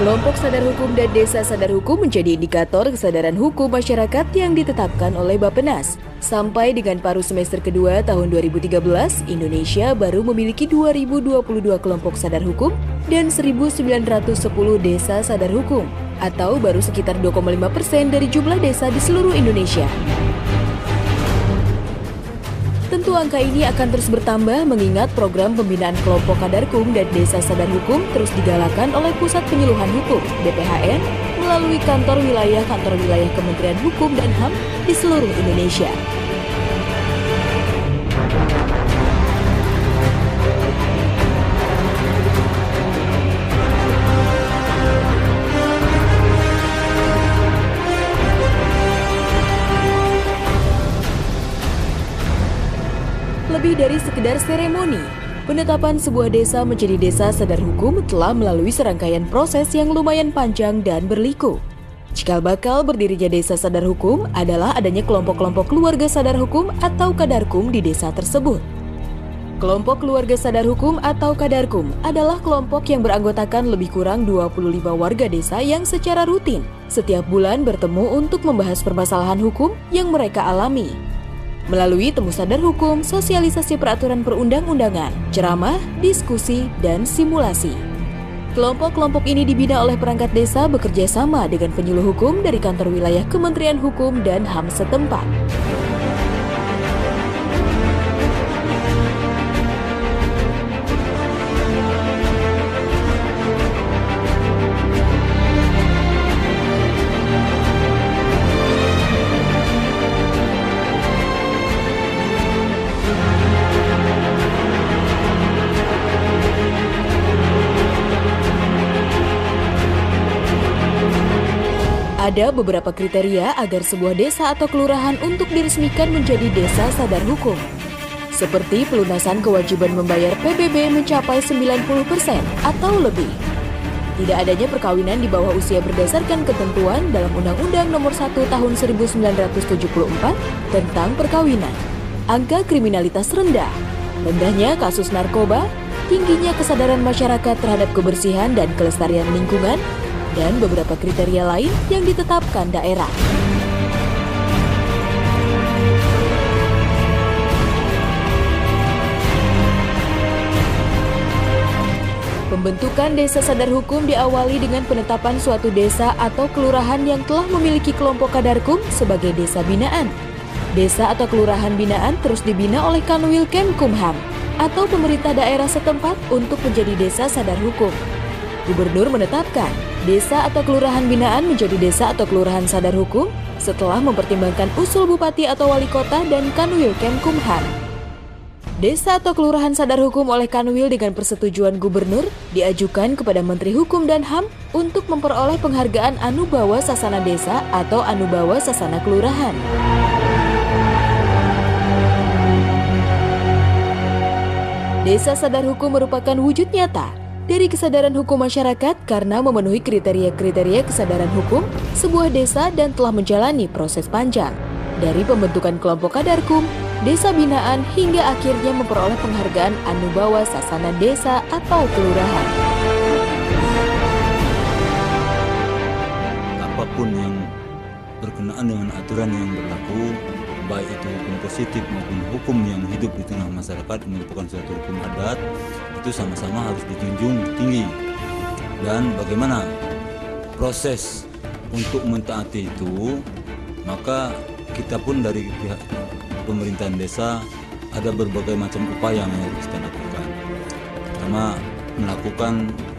Kelompok Sadar Hukum dan Desa Sadar Hukum menjadi indikator kesadaran hukum masyarakat yang ditetapkan oleh Bappenas. Sampai dengan paruh semester kedua tahun 2013, Indonesia baru memiliki 2022 kelompok sadar hukum dan 1.910 desa sadar hukum, atau baru sekitar 2,5% dari jumlah desa di seluruh Indonesia. Tentu angka ini akan terus bertambah mengingat program pembinaan kelompok Kadarkum dan Desa Sadar Hukum terus digalakan oleh Pusat Penyuluhan Hukum (BPHN) melalui kantor wilayah Kementerian Hukum dan HAM di seluruh Indonesia. Lebih dari sekedar seremoni, penetapan sebuah desa menjadi desa sadar hukum telah melalui serangkaian proses yang lumayan panjang dan berliku. Cikal bakal berdirinya desa sadar hukum adalah adanya kelompok-kelompok keluarga sadar hukum atau Kadarkum di desa tersebut. Kelompok keluarga sadar hukum atau Kadarkum adalah kelompok yang beranggotakan lebih kurang 25 warga desa yang secara rutin setiap bulan bertemu untuk membahas permasalahan hukum yang mereka alami. Melalui temu sadar hukum, sosialisasi peraturan perundang-undangan, ceramah, diskusi, dan simulasi. Kelompok-kelompok ini dibina oleh perangkat desa bekerja sama dengan penyuluh hukum dari kantor wilayah Kementerian Hukum dan HAM setempat. Ada beberapa kriteria agar sebuah desa atau kelurahan untuk diresmikan menjadi desa sadar hukum. Seperti pelunasan kewajiban membayar PBB mencapai 90% atau lebih. Tidak adanya perkawinan di bawah usia berdasarkan ketentuan dalam Undang-Undang Nomor 1 Tahun 1974 tentang perkawinan. Angka kriminalitas rendah, rendahnya kasus narkoba, tingginya kesadaran masyarakat terhadap kebersihan dan kelestarian lingkungan, dan beberapa kriteria lain yang ditetapkan daerah. Pembentukan desa sadar hukum diawali dengan penetapan suatu desa atau kelurahan yang telah memiliki kelompok Kadarkum sebagai desa binaan. Desa atau kelurahan binaan terus dibina oleh Kanwil Kemkumham atau pemerintah daerah setempat untuk menjadi desa sadar hukum. Gubernur menetapkan desa atau kelurahan binaan menjadi desa atau kelurahan sadar hukum setelah mempertimbangkan usul bupati atau wali kota dan Kanwil Kemkumham. Desa atau kelurahan sadar hukum oleh Kanwil dengan persetujuan gubernur diajukan kepada Menteri Hukum dan HAM untuk memperoleh penghargaan Anubawa Sasana Desa atau Anubawa Sasana Kelurahan. Desa sadar hukum merupakan wujud nyata dari kesadaran hukum masyarakat karena memenuhi kriteria-kriteria kesadaran hukum sebuah desa dan telah menjalani proses panjang. Dari pembentukan kelompok Kadarkum, desa binaan hingga akhirnya memperoleh penghargaan Anubawa Sasana Desa atau Kelurahan. Apapun yang berkenaan dengan aturan yang berlaku, baik itu hukum positif maupun hukum yang hidup di tengah masyarakat merupakan suatu hukum adat, itu sama-sama harus dijunjung tinggi. Dan bagaimana proses untuk mentaati itu, maka kita pun dari pihak pemerintahan desa ada berbagai macam upaya yang harus kita lakukan. Pertama, melakukan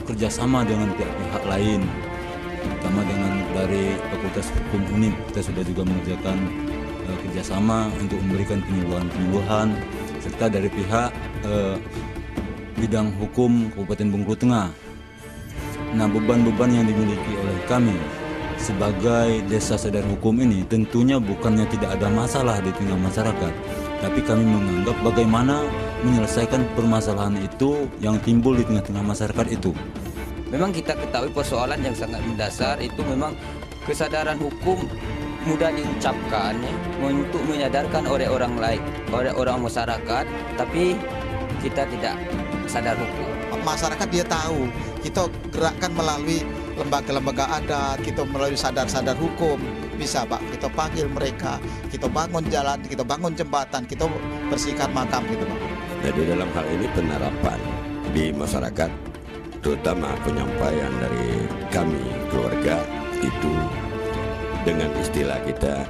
kerjasama dengan pihak-pihak lain, terutama dengan dari Fakultas Hukum UNIP. Kita sudah juga mengerjakan kerjasama untuk memberikan penyuluhan serta dari pihak bidang hukum Kabupaten Bengkulu Tengah. Nah, beban-beban yang dimiliki oleh kami sebagai desa sadar hukum ini tentunya bukannya tidak ada masalah di tengah masyarakat, tapi kami menganggap bagaimana menyelesaikan permasalahan itu yang timbul di tengah-tengah masyarakat itu. Memang kita ketahui persoalan yang sangat mendasar itu memang kesadaran hukum mudah diucapkan ya, untuk menyadarkan oleh orang lain, oleh orang masyarakat, tapi kita tidak sadar hukum. Masyarakat dia tahu, kita gerakkan melalui lembaga-lembaga adat, kita melalui sadar-sadar hukum, bisa Pak, kita panggil mereka, kita bangun jalan, kita bangun jembatan, kita bersihkan makam gitu Pak. Jadi dalam hal ini penerapan di masyarakat, terutama penyampaian dari kami keluarga itu dengan istilah kita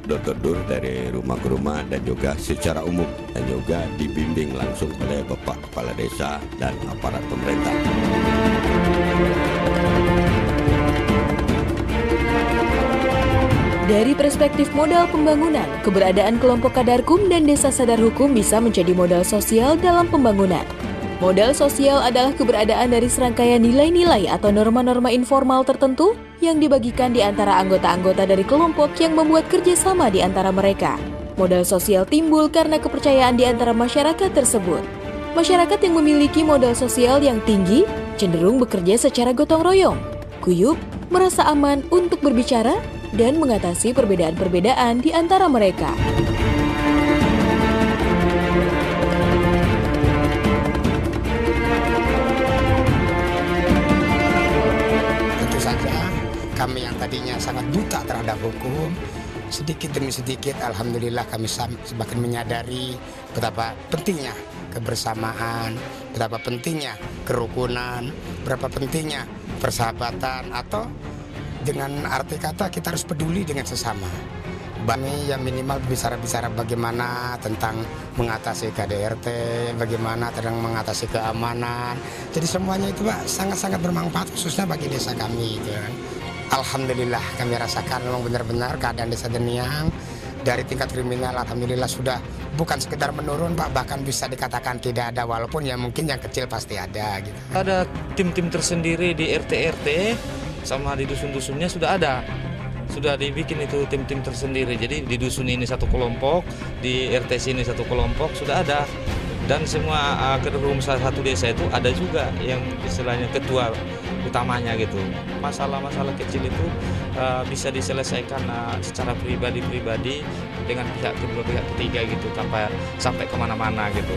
door to door dari rumah ke rumah dan juga secara umum, dan juga dibimbing langsung oleh Bapak Kepala Desa dan aparat pemerintah. Dari perspektif modal pembangunan, keberadaan kelompok Kadarkum dan Desa Sadar Hukum bisa menjadi modal sosial dalam pembangunan. Modal sosial adalah keberadaan dari serangkaian nilai-nilai atau norma-norma informal tertentu yang dibagikan di antara anggota-anggota dari kelompok yang membuat kerjasama di antara mereka. Modal sosial timbul karena kepercayaan di antara masyarakat tersebut. Masyarakat yang memiliki modal sosial yang tinggi cenderung bekerja secara gotong royong, guyup, merasa aman untuk berbicara, dan mengatasi perbedaan-perbedaan di antara mereka. Tentu saja kami yang tadinya sangat buta terhadap hukum, sedikit demi sedikit alhamdulillah kami semakin menyadari betapa pentingnya kebersamaan, betapa pentingnya kerukunan, betapa pentingnya persahabatan, atau dengan arti kata kita harus peduli dengan sesama. Kami yang minimal bicara-bicara bagaimana tentang mengatasi KDRT, bagaimana tentang mengatasi keamanan. Jadi semuanya itu Pak sangat-sangat bermanfaat khususnya bagi desa kami gitu kan. Alhamdulillah kami rasakan memang benar-benar keadaan desa Deniang dari tingkat kriminal alhamdulillah sudah bukan sekedar menurun Pak, bahkan bisa dikatakan tidak ada, walaupun ya mungkin yang kecil pasti ada gitu. Ada tim-tim tersendiri di RT-RT sama di dusun-dusunnya sudah ada. Sudah dibikin itu tim-tim tersendiri. Jadi di dusun ini satu kelompok, di RT sini satu kelompok sudah ada. Dan semua ketua satu desa itu ada juga yang istilahnya ketua utamanya gitu. Masalah-masalah kecil itu bisa diselesaikan secara pribadi-pribadi dengan pihak kedua, pihak ketiga gitu, sampai kemana-mana gitu.